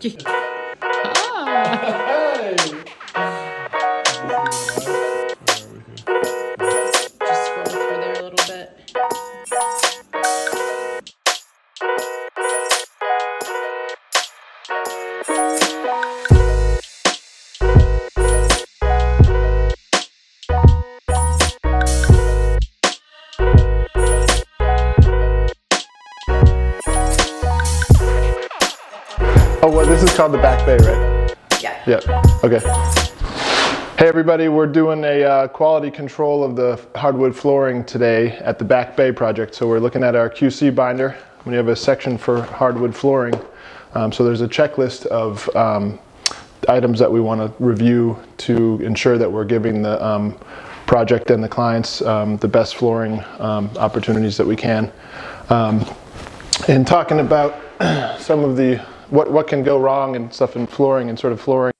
Hey! Just scroll through there a little bit. Oh, well, this is called the back bay, right? Yeah. Yeah, okay. Hey everybody, we're doing a quality control of the hardwood flooring today at the back bay project. So we're looking at our QC binder. We have a section for hardwood flooring. So there's a checklist of items that we want to review to ensure that we're giving the project and the clients the best flooring opportunities that we can. In talking about some of the what can go wrong and stuff in flooring and sort of flooring.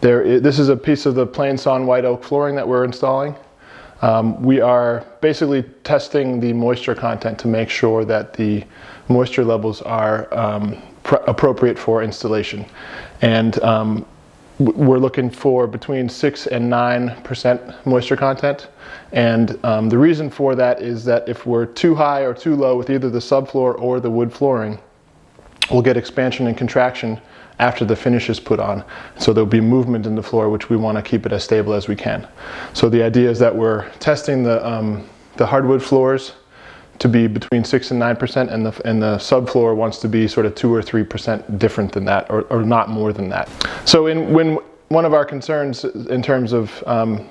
This is a piece of the plain sawn white oak flooring that we're installing. We are basically testing the moisture content to make sure that the moisture levels are appropriate for installation. And we're looking for between 6 and 9% moisture content. And the reason for that is that if we're too high or too low with either the subfloor or the wood flooring, we'll get expansion and contraction after the finish is put on. So there'll be movement in the floor, which we want to keep it as stable as we can. So the idea is that we're testing the hardwood floors to be between 6 and 9%, and the subfloor wants to be sort of 2 or 3% different than that, or not more than that. So when one of our concerns in terms of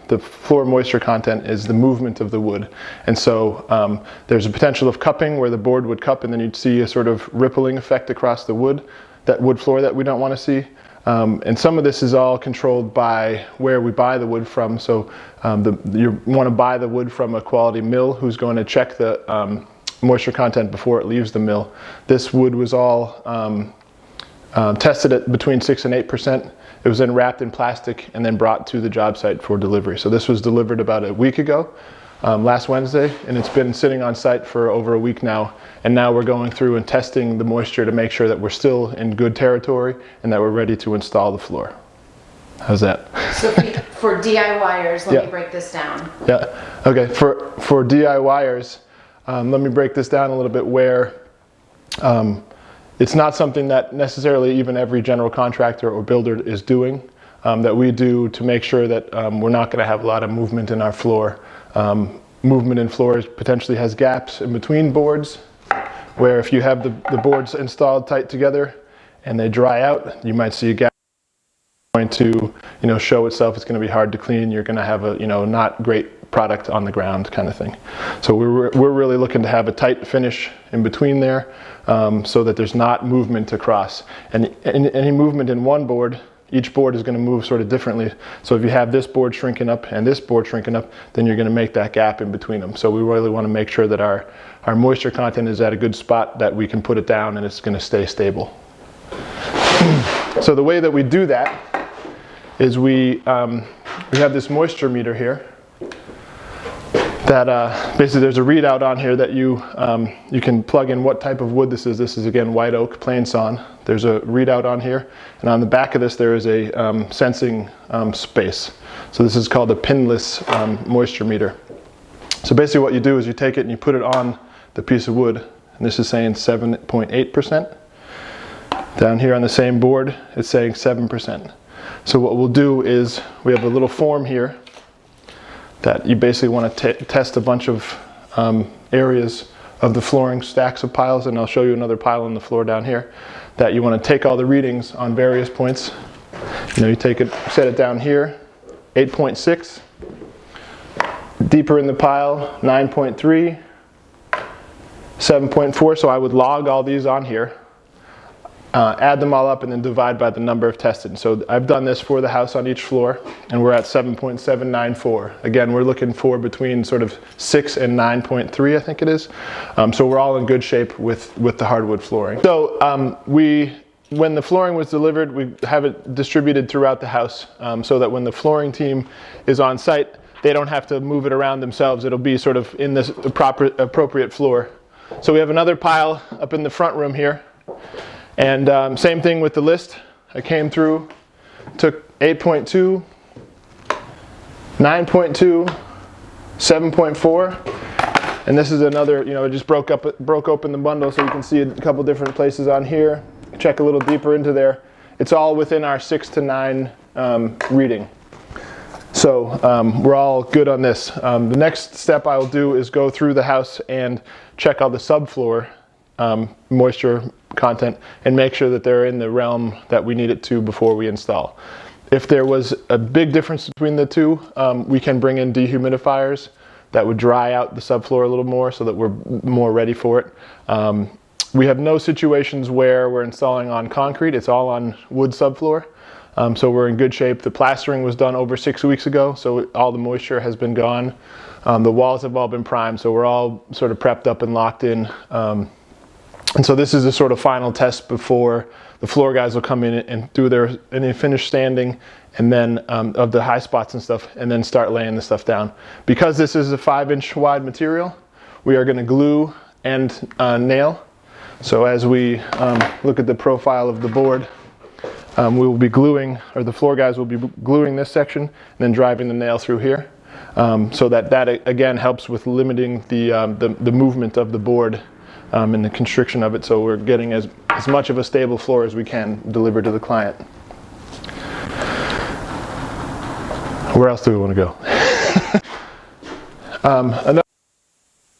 the floor moisture content is the movement of the wood. And so there's a potential of cupping where the board would cup and then you'd see a sort of rippling effect across the wood, that wood floor that we don't want to see. And some of this is all controlled by where we buy the wood from. So you want to buy the wood from a quality mill who's going to check the moisture content before it leaves the mill. This wood was all tested at between 6 and 8%. It was then wrapped in plastic and then brought to the job site for delivery. So this was delivered about a week ago, last Wednesday, and it's been sitting on site for over a week now. And now we're going through and testing the moisture to make sure that we're still in good territory and that we're ready to install the floor. How's that? So for DIYers, let me break this down. Yeah, okay, for DIYers, let me break this down a little bit where it's not something that necessarily even every general contractor or builder is doing, that we do to make sure that we're not going to have a lot of movement in our floor. Movement in floors potentially has gaps in between boards, where if you have the boards installed tight together and they dry out, you might see a gap going to show itself. It's going to be hard to clean. You're going to have a not great product on the ground kind of thing. So we're really looking to have a tight finish in between there, so that there's not movement across. And any movement in one board, each board is going to move sort of differently. So if you have this board shrinking up and this board shrinking up, then you're going to make that gap in between them. So we really want to make sure that our moisture content is at a good spot, that we can put it down and it's going to stay stable. So the way that we do that is we have this moisture meter here that basically there's a readout on here that you can plug in what type of wood this is. This is again white oak, plain sawn. There's a readout on here, and on the back of this there is a sensing space. So this is called a pinless moisture meter. So basically what you do is you take it and you put it on the piece of wood, and this is saying 7.8%. Down here on the same board it's saying 7%. So what we'll do is we have a little form here that you basically want to test a bunch of areas of the flooring, stacks of piles, and I'll show you another pile on the floor down here, that you want to take all the readings on various points. You take it, set it down here, 8.6, deeper in the pile, 9.3, 7.4, so I would log all these on here. Add them all up and then divide by the number of tested. So I've done this for the house on each floor, and we're at 7.794. Again, we're looking for between sort of 6 and 9.3, I think it is. So we're all in good shape with the hardwood flooring. So when the flooring was delivered, we have it distributed throughout the house, so that when the flooring team is on site, they don't have to move it around themselves. It'll be sort of in this appropriate floor. So we have another pile up in the front room here. And same thing with the list. I came through, took 8.2, 9.2, 7.4, and this is another, I just broke open the bundle so you can see a couple different places on here. Check a little deeper into there. It's all within our 6 to 9 reading. So we're all good on this. The next step I'll do is go through the house and check all the subfloor moisture content and make sure that they're in the realm that we need it to before we install. If there was a big difference between the two, we can bring in dehumidifiers that would dry out the subfloor a little more so that we're more ready for it. We have no situations where we're installing on concrete. It's all on wood subfloor. So we're in good shape. The plastering was done over 6 weeks ago, so all the moisture has been gone. The walls have all been primed, so we're all sort of prepped up and locked in. And so this is a sort of final test before the floor guys will come in and do any finish sanding, and then of the high spots and stuff, and then start laying the stuff down. Because this is a 5-inch wide material, we are going to glue and nail. So as we look at the profile of the board, we will be gluing, or the floor guys will be gluing this section and then driving the nail through here. So that again helps with limiting the movement of the board and the constriction of it, so we're getting as much of a stable floor as we can deliver to the client. Where else do we want to go? Another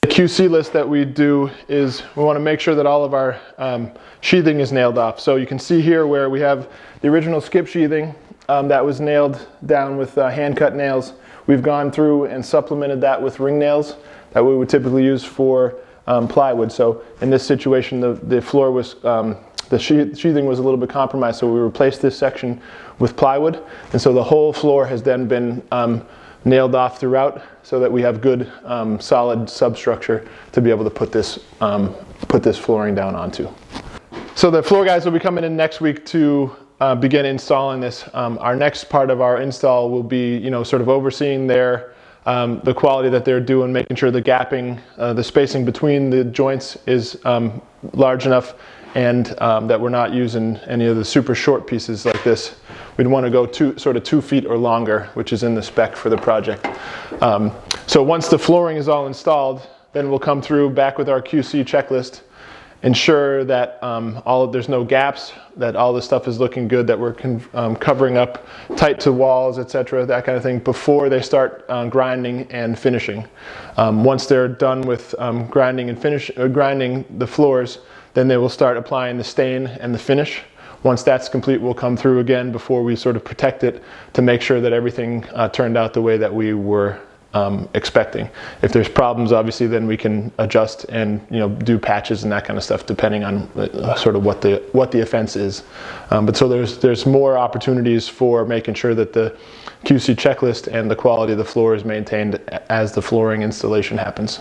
QC list that we do is we want to make sure that all of our sheathing is nailed off. So you can see here where we have the original skip sheathing that was nailed down with hand-cut nails. We've gone through and supplemented that with ring nails that we would typically use for plywood. So in this situation, the floor was, the sheathing was a little bit compromised, so we replaced this section with plywood. And so the whole floor has then been nailed off throughout so that we have good solid substructure to be able to put this flooring down onto. So the floor guys will be coming in next week to begin installing this. Our next part of our install will be, sort of overseeing the quality that they're doing, making sure the gapping, the spacing between the joints is large enough, and that we're not using any of the super short pieces like this. We'd want to go sort of 2 feet or longer, which is in the spec for the project. So once the flooring is all installed, then we'll come through back with our QC checklist, ensure that there's no gaps, that all the stuff is looking good, that we're covering up tight to walls, etc., that kind of thing, before they start grinding and finishing. Once they're done with grinding the floors, then they will start applying the stain and the finish. Once that's complete, we'll come through again before we sort of protect it to make sure that everything turned out the way that we were expecting. If there's problems, obviously, then we can adjust and do patches and that kind of stuff, depending on sort of what the offense is. But so there's more opportunities for making sure that the QC checklist and the quality of the floor is maintained as the flooring installation happens.